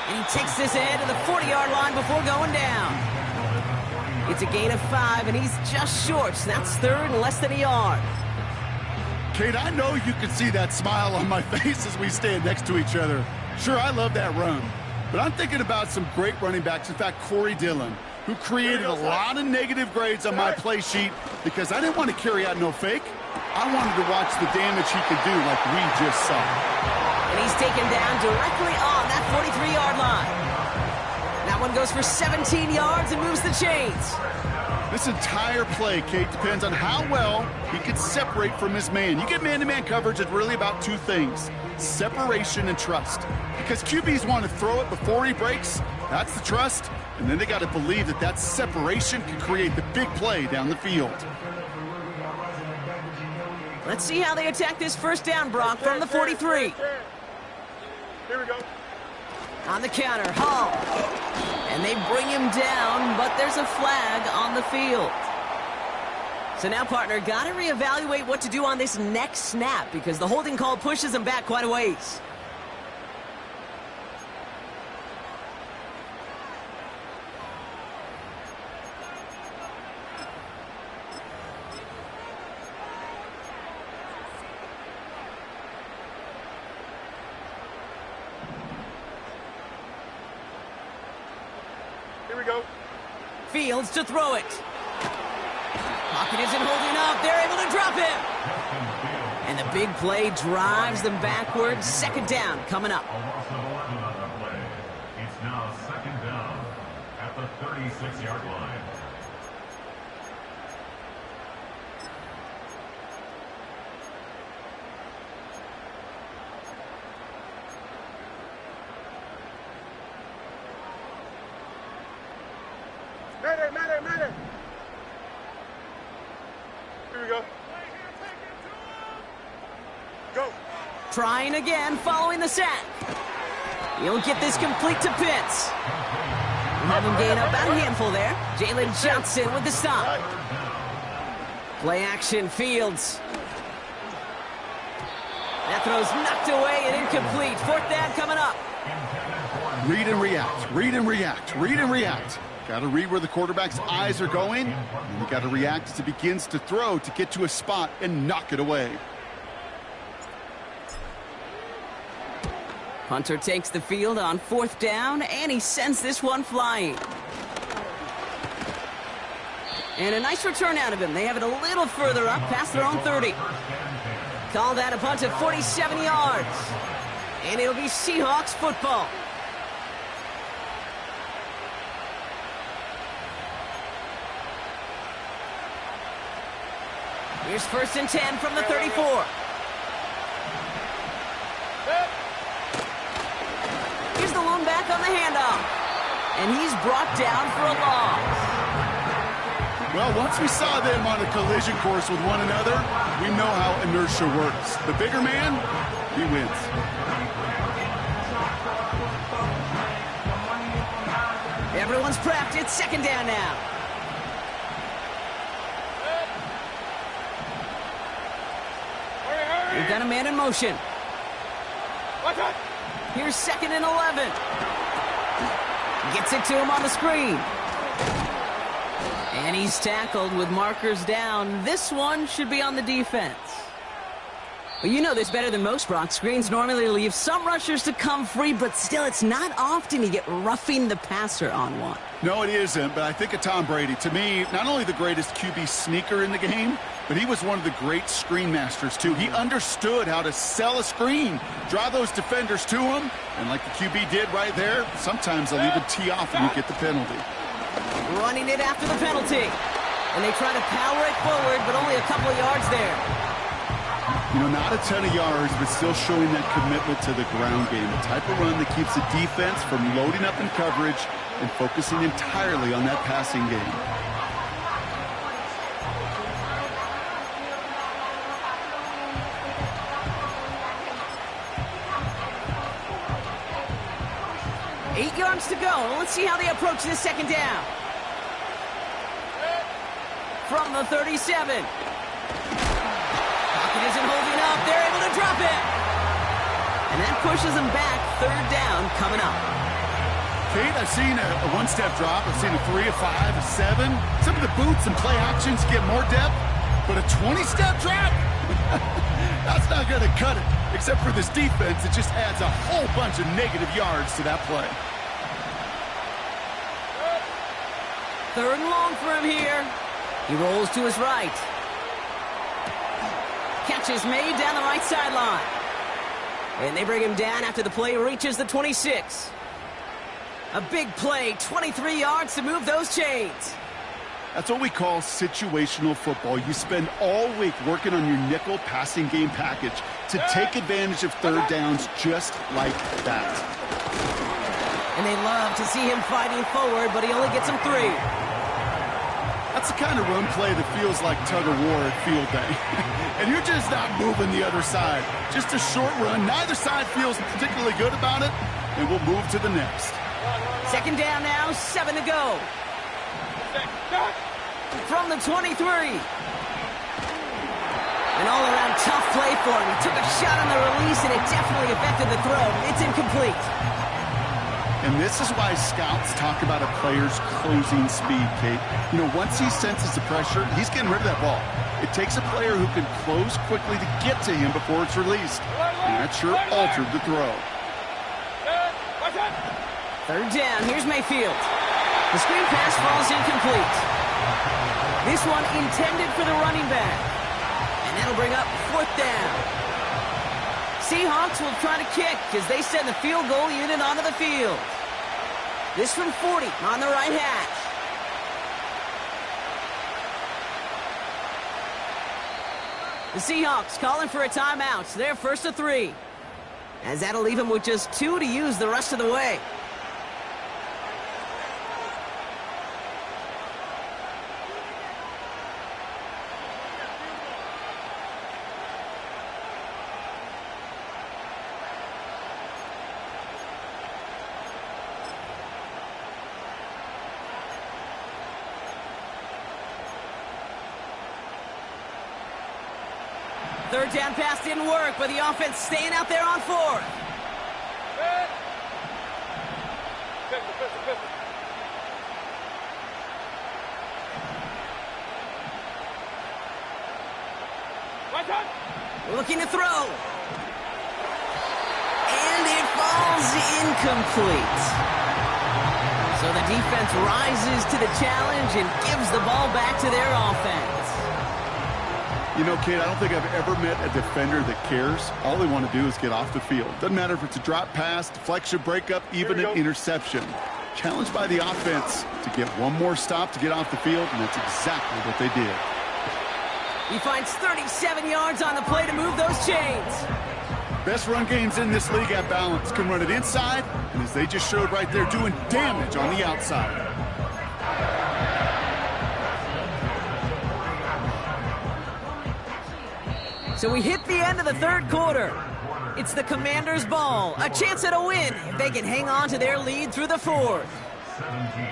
A: And he takes this ahead to the 40-yard line before going down. It's a gain of 5, and he's just short. So that's 3rd and less than a yard.
B: Kate, I know you can see that smile on my face as we stand next to each other. Sure, I love that run. But I'm thinking about some great running backs. In fact, Corey Dillon, who created a lot of negative grades on my play sheet because I didn't want to carry out no fake. I wanted to watch the damage he could do like we just saw.
A: And he's taken down directly on that 43-yard line. That one goes for 17 yards and moves the chains.
B: This entire play, Kate, depends on how well he can separate from his man. You get man-to-man coverage, it's really about two things: separation and trust. Because QBs want to throw it before he breaks. That's the trust. And then they got to believe that that separation can create the big play down the field.
A: Let's see how they attack this first down, Brock, from the 43.
C: Here we go.
A: On the counter, Hall. And they bring him down, but there's a flag on the field. So now, partner, got to reevaluate what to do on this next snap because the holding call pushes him back quite a ways.
C: Here we go.
A: Fields to throw it. Pocket isn't holding up. They're able to drop him. And the big play drives them backwards. 2nd down coming up.
D: A loss of 11 on the play. It's now 2nd down at the 36-yard line.
C: Matter. Here we go. Go.
A: Trying again following the sack. He'll get this complete to Pitts. We'll have him gain up about a handful there. Jalen Johnson with the stop. Play action, Fields. That throw's knocked away and incomplete. 4th down coming up.
B: Read and react, read and react, read and react. Got to read where the quarterback's eyes are going, and you got to react as he begins to throw to get to a spot and knock it away.
A: Hunter takes the field on 4th down, and he sends this one flying. And a nice return out of him. They have it a little further up, past their own 30. Call that a punt of 47 yards. And it'll be Seahawks football. Here's 1st and 10 from the 34. Here's the lone back on the handoff. And he's brought down for a loss.
B: Well, once we saw them on a collision course with one another, we know how inertia works. The bigger man, he wins.
A: Everyone's prepped. It's 2nd down now. We've got a man in motion. Here's 2nd and 11. Gets it to him on the screen. And he's tackled with markers down. This one should be on the defense. Well, you know this better than most, Brock. Screens normally leave some rushers to come free, but still, it's not often you get roughing the passer on one.
B: No, it isn't, but I think of Tom Brady. To me, not only the greatest QB sneaker in the game, but he was one of the great screen masters, too. He understood how to sell a screen, draw those defenders to him, and like the QB did right there, sometimes they'll even tee off and you get the penalty.
A: Running it after the penalty. And they try to power it forward, but only a couple of yards there.
B: You know, not a ton of yards, but still showing that commitment to the ground game. The type of run that keeps the defense from loading up in coverage and focusing entirely on that passing game.
A: 8 yards to go. Let's see how they approach this second down. From the 37. Pocket isn't holding up. They're able to drop it. And that pushes them back. Third down coming up.
B: Kate, I've seen a one-step drop. I've seen a 3, a 5, a 7. Some of the boots and play actions get more depth, but a 20-step drop? That's not going to cut it. Except for this defense, it just adds a whole bunch of negative yards to that play.
A: Third and long for him here. He rolls to his right. Catch is made down the right sideline. And they bring him down after the play reaches the 26. A big play, 23 yards to move those chains.
B: That's what we call situational football. You spend all week working on your nickel passing game package to take advantage of third downs just like that.
A: And they love to see him fighting forward, but he only gets them 3.
B: That's the kind of run play that feels like tug-of-war at field day. And you're just not moving the other side. Just a short run. Neither side feels particularly good about it, and we'll move to the next.
A: Second down now, 7 to go. From the 23. An all-around tough play for him. He took a shot on the release, and it definitely affected the throw. It's incomplete.
B: And this is why scouts talk about a player's closing speed, Kate. You know, once he senses the pressure, he's getting rid of that ball. It takes a player who can close quickly to get to him before it's released. And that sure altered the throw.
A: Third down, here's Mayfield. The screen pass falls incomplete. This one intended for the running back. And that'll bring up fourth down. Seahawks will try to kick as they send the field goal unit onto the field. This from 40 on the right hash. The Seahawks calling for a timeout. So they're first to 3. As that'll leave them with just 2 to use the rest of the way. Third down pass didn't work, but the offense staying out there on 4th. Looking to throw. And it falls incomplete. So the defense rises to the challenge and gives the ball back to their offense.
B: You know, Kate, I don't think I've ever met a defender that cares. All they want to do is get off the field. Doesn't matter if it's a drop pass, deflection, breakup, even an interception. Challenged by the offense to get one more stop to get off the field, and that's exactly what they did.
A: He finds 37 yards on the play to move those chains.
B: Best run games in this league at balance. Can run it inside, and as they just showed right there, doing damage on the outside.
A: So we hit the end of the third quarter. It's the Commanders' ball. A chance at a win if they can hang on to their lead through the fourth.
D: 17.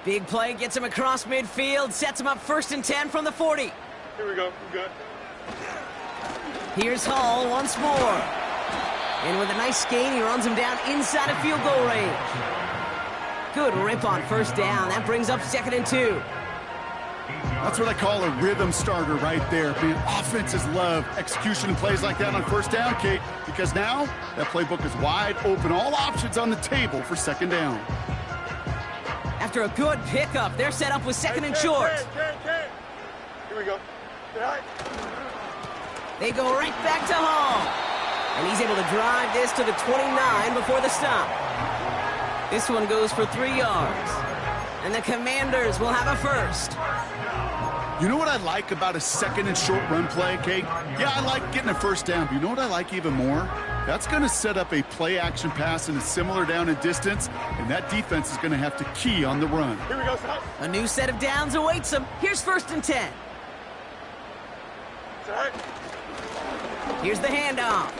A: Big play gets him across midfield, sets him up 1st and 10 from the 40.
C: Here we go. We're good.
A: Here's Hall once more. And with a nice gain, he runs him down inside of field goal range. Good rip on first down. That brings up 2nd and 2.
B: That's what I call a rhythm starter right there. Offenses love execution and plays like that on first down, Kate, because now that playbook is wide open. All options on the table for 2nd down.
A: After a good pickup, they're set up with 2nd and short.
C: Here we go. Get high.
A: They go right back to Hall. And he's able to drive this to the 29 before the stop. This one goes for 3 yards. And the Commanders will have a first.
B: You know what I like about a 2nd and short run play, Kate? Yeah, I like getting a first down, but you know what I like even more? That's going to set up a play-action pass in a similar down and distance, and that defense is going to have to key on the run.
C: Here we go, son.
A: A new set of downs awaits them. Here's 1st and 10.
C: Set.
A: Here's the handoff.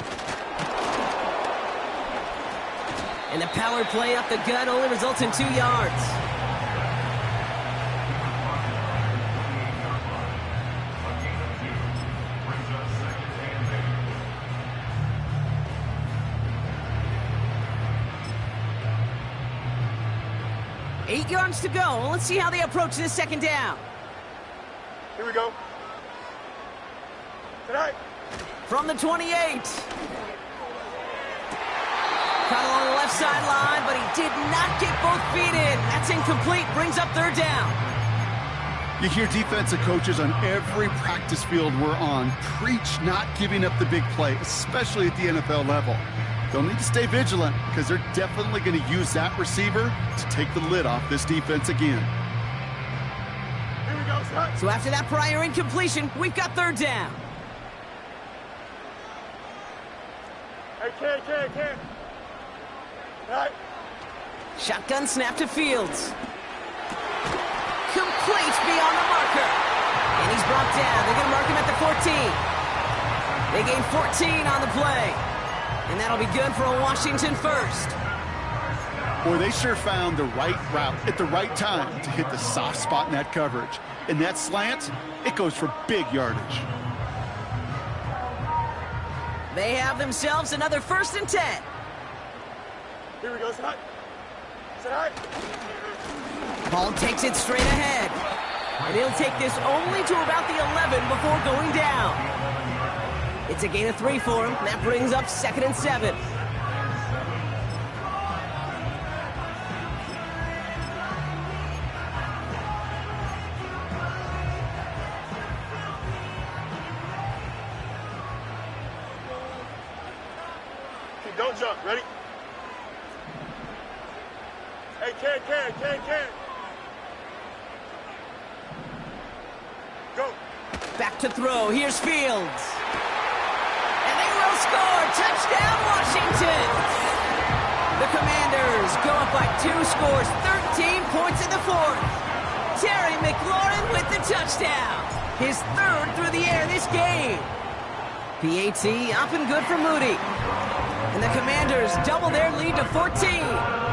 A: And the power play up the gut only results in 2 yards. Eight yards to go. Let's see how they approach this 2nd down.
C: Here we go. Tonight.
A: From the 28. Caught along the left sideline, but he did not get both feet in. That's incomplete. Brings up 3rd down.
B: You hear defensive coaches on every practice field we're on preach not giving up the big play, especially at the NFL level. They'll need to stay vigilant because they're definitely going to use that receiver to take the lid off this defense again.
C: Here we go, son.
A: So after that prior incompletion, we've got 3rd down.
C: Hey, kid. Right.
A: Shotgun snap to Fields. Complete beyond the marker. And he's brought down. They're going to mark him at the 14. They gain 14 on the play. And that'll be good for a Washington 1st.
B: Boy, they sure found the right route at the right time to hit the soft spot in that coverage. And that slant, it goes for big yardage.
A: They have themselves another 1st and 10.
C: Here we go, son. Tonight.
A: Ball takes it straight ahead. And he'll take this only to about the 11 before going down. It's a gain of 3 for him. That brings up 2nd and 7.
C: Okay, don't jump. Ready? Hey, can. Go.
A: Back to throw. Here's Fields. And they will score. Touchdown, Washington. The Commanders go up by 2 scores, 13 points in the 4th. Terry McLaurin with the touchdown. His 3rd through the air this game. PAT up and good for Moody. And the Commanders double their lead to 14.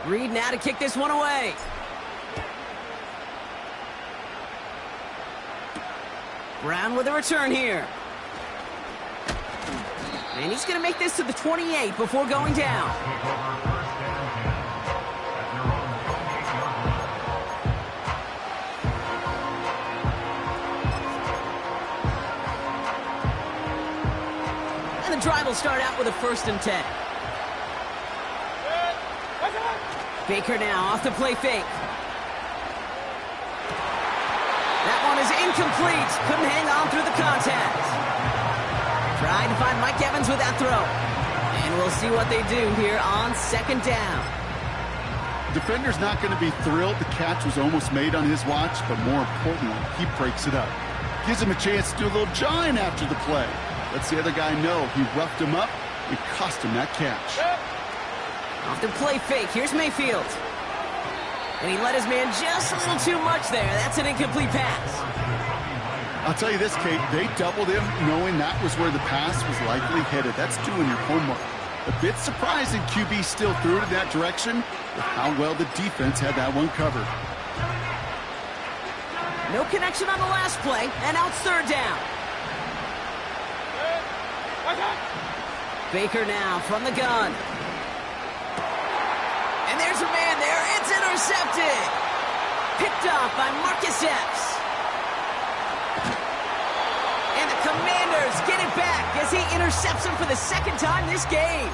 A: Reed now to kick this one away. Brown with a return here. And he's going to make this to the 28 before going down. And the drive will start out with a 1st and 10. Baker now off the play fake. That one is incomplete. Couldn't hang on through the contact. Trying to find Mike Evans with that throw. And we'll see what they do here on 2nd down.
B: Defender's not going to be thrilled the catch was almost made on his watch, but more importantly, he breaks it up. Gives him a chance to do a little jawing after the play. Lets the other guy know he roughed him up and cost him that catch.
A: Off the play fake, here's Mayfield. And he let his man just a little too much there. That's an incomplete pass.
B: I'll tell you this, Kate, they doubled him knowing that was where the pass was likely headed. That's doing your homework. A bit surprising QB still threw it in that direction with how well the defense had that one covered.
A: No connection on the last play, and out 3rd down. Baker now from the gun. And there's a man there. It's intercepted. Picked off by Marcus Epps. And the Commanders get it back as he intercepts him for the 2nd time this game.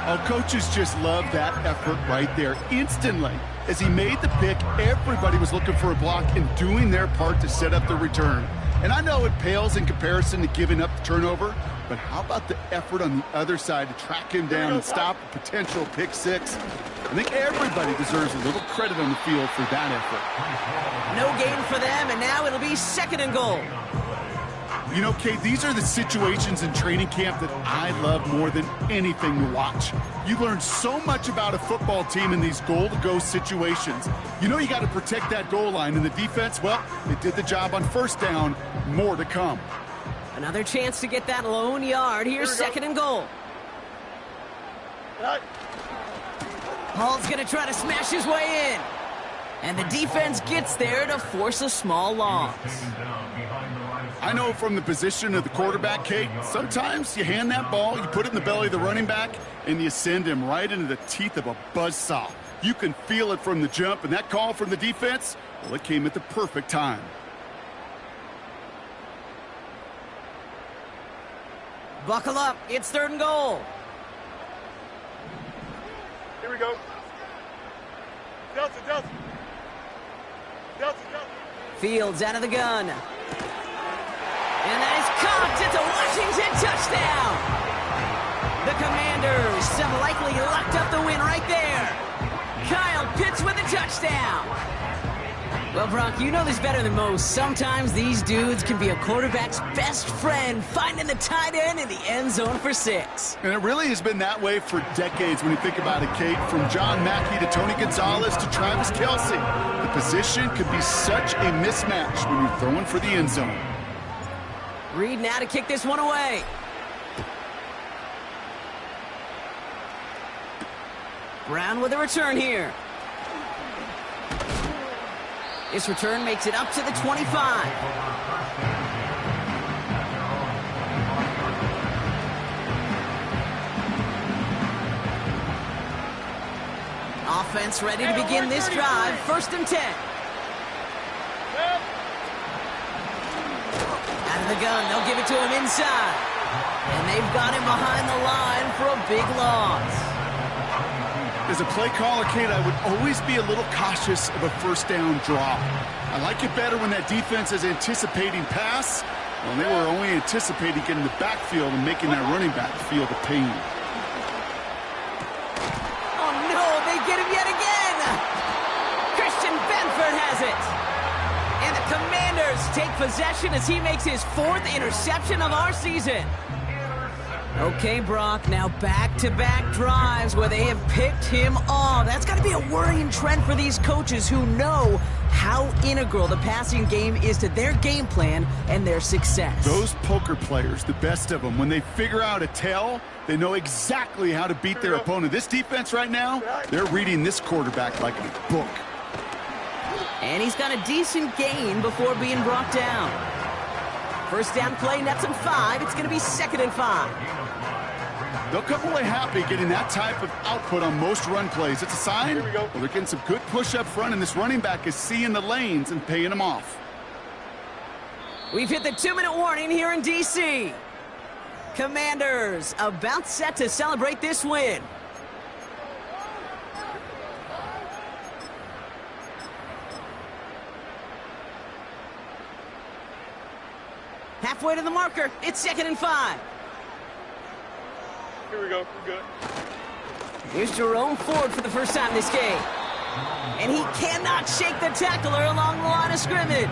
B: Oh, coaches just love that effort right there. Instantly, as he made the pick, everybody was looking for a block and doing their part to set up the return. And I know it pales in comparison to giving up the turnover, but how about the effort on the other side to track him down and stop a potential pick six? I think everybody deserves a little credit on the field for that effort.
A: No gain for them, and now it'll be 2nd and goal.
B: You know, Kate, these are the situations in training camp that I love more than anything to watch. You learn so much about a football team in these goal-to-go situations. You know you got to protect that goal line, and the defense, well, they did the job on 1st down. More to come.
A: Another chance to get that lone yard. Here's 2nd and goal. Hall's going to try to smash his way in. And the defense gets there to force a small loss.
B: I know from the position of the quarterback, Kate, sometimes you hand that ball, you put it in the belly of the running back, and you send him right into the teeth of a buzzsaw. You can feel it from the jump, and that call from the defense, well, it came at the perfect time.
A: Buckle up. It's 3rd and goal.
C: Here we go. Delta, Delta. Delta, Delta.
A: Fields out of the gun. And that is caught. It's a Washington touchdown. The Commanders have likely locked up the win right there. Kyle Pitts with a touchdown. Well, Brock, you know this better than most. Sometimes these dudes can be a quarterback's best friend, finding the tight end in the end zone for 6.
B: And it really has been that way for decades when you think about it, Kate. From John Mackey to Tony Gonzalez to Travis Kelce. The position could be such a mismatch when you're throwing for the end zone.
A: Reed now to kick this one away. Brown with a return here. This return makes it up to the 25. Offense ready to begin this drive. 1st and 10. Out of the gun, they'll give it to him inside. And they've got him behind the line for a big loss.
B: As a play caller, Kate, I would always be a little cautious of a 1st down draw. I like it better when that defense is anticipating pass. Well, they were only anticipating getting the backfield and making that running back feel the pain.
A: Oh, no, they get him yet again. Christian Benford has it. And the Commanders take possession as he makes his 4th interception of our season. Okay, Brock, now back-to-back drives where they have picked him off. That's got to be a worrying trend for these coaches who know how integral the passing game is to their game plan and their success.
B: Those poker players, the best of them, when they figure out a tell, they know exactly how to beat their opponent. This defense right now, they're reading this quarterback like a book.
A: And he's got a decent gain before being brought down. 1st down play, nets him 5. It's going to be 2nd and 5.
B: They'll come away happy getting that type of output on most run plays. It's a sign, well, they're getting some good push up front, and this running back is seeing the lanes and paying them off.
A: We've hit the 2-minute warning here in D.C. Commanders about set to celebrate this win. Halfway to the marker. It's 2nd and 5.
C: Here we go. We're good.
A: Here's Jerome Ford for the first time this game. And he cannot shake the tackler along the line of scrimmage.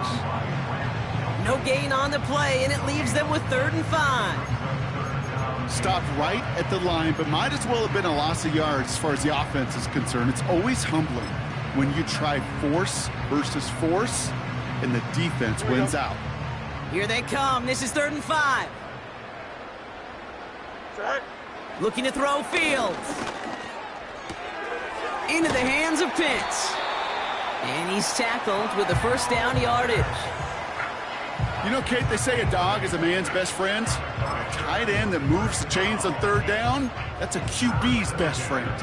A: No gain on the play, and it leaves them with 3rd and 5.
B: Stopped right at the line, but might as well have been a loss of yards as far as the offense is concerned. It's always humbling when you try force versus force, and the defense wins out.
A: Here they come. This is 3rd and 5. Looking to throw Fields. Into the hands of Pitts. And he's tackled with the 1st down yardage.
B: You know, Kate, they say a dog is a man's best friend. A tight end that moves the chains on 3rd down, that's a QB's best friend.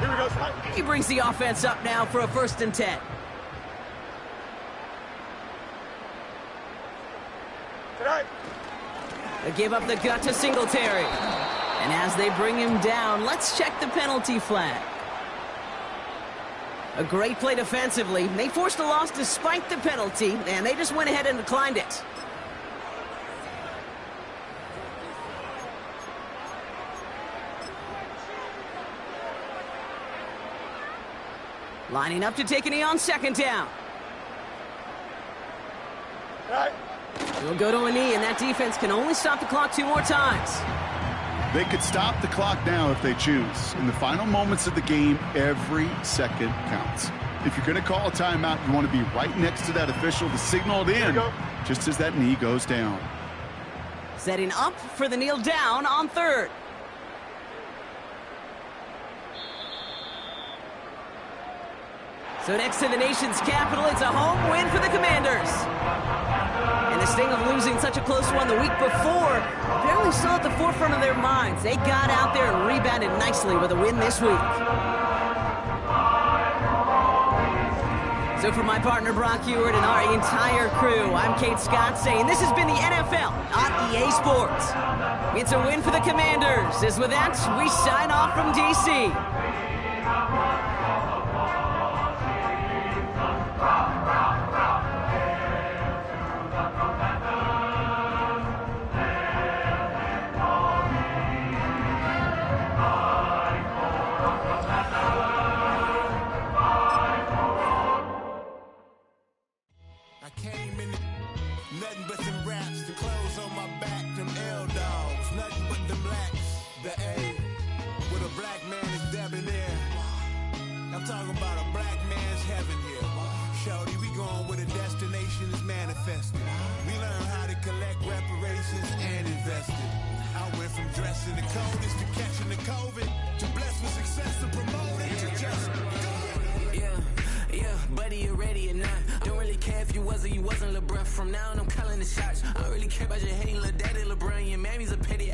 C: Here we go, son.
A: He brings the offense up now for a 1st and 10.
C: Tonight.
A: They give up the gut to Singletary. And as they bring him down, let's check the penalty flag. A great play defensively. They forced a loss despite the penalty, and they just went ahead and declined it. Lining up to take a knee on second down.
C: All right.
A: He'll go to a knee, and that defense can only stop the clock 2 more times.
B: They could stop the clock now if they choose. In the final moments of the game, every second counts. If you're going to call a timeout, you want to be right next to that official to signal it in just as that knee goes down.
A: Setting up for the kneel down on third. So next to the nation's capital, it's a home win for the Commanders. And the sting of losing such a close one the week before barely saw at the forefront of their minds. They got out there and rebounded nicely with a win this week. So for my partner Brock Ewart and our entire crew, I'm Kate Scott saying this has been the NFL on EA Sports. It's a win for the Commanders. As with that, we sign off from D.C.
E: Nothing but them raps, the clothes on my back, them L-dogs. Nothing but them blacks, the A, with a black man is debonair. I'm talking about a black man's heaven here. Shorty, we going where the destination is manifested. We learn how to collect reparations and invest it. I went from dressing the coldest to catching the COVID, to blessed with success to promote it, to just
F: buddy, you ready or not? Don't really care if you was or you wasn't LeBron. From now on, I'm calling the shots. I don't really care about your hating little daddy LeBron. Your mammy's a pity.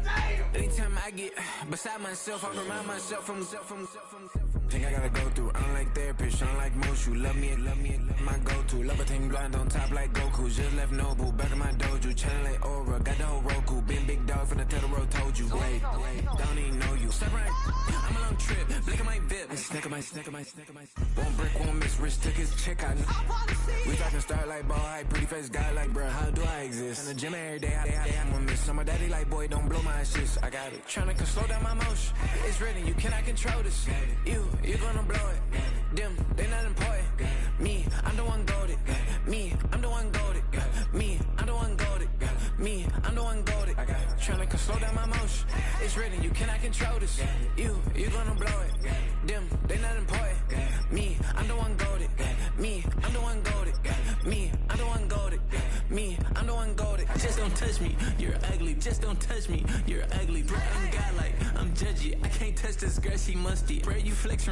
F: Anytime I get beside myself, I remind myself from Think I gotta go through. I don't like therapists, I don't like most. You love me, my go-to. Love a team blind on top like Goku. Just left Noble, back in my dojo. Channel like Aura, got the whole Roku. Been big dog from the Tether Road, told you. Wait, don't even know you. Step right, I'm a long trip. Blick at my VIP. Snack at my. Won't break, won't miss. Rich took his check out. We talking start like ball hype, pretty face guy like bruh. How do I exist? In the gym every day, I'm gonna miss. So my daddy like, boy, don't blow my assist. I got it. Tryna slow down my motion. It's written, you cannot control this. You're gonna blow it. Them, they not important. Me, I'm the one goated. Me, I'm the one goated. Me, I'm the one goated. Me, I'm the one goated. Tryna slow down my motion. It's written, you cannot control this. You're gonna blow it. Them, they not important. Me, I'm the one goated. Me, I'm the one goated. Me, I'm the one goated. Me, I'm the one goated. Just don't touch me, you're ugly. Just don't touch me, you're ugly. Bro, I'm godlike, I'm judgy. I can't touch this girl, she musty. Bro, you flex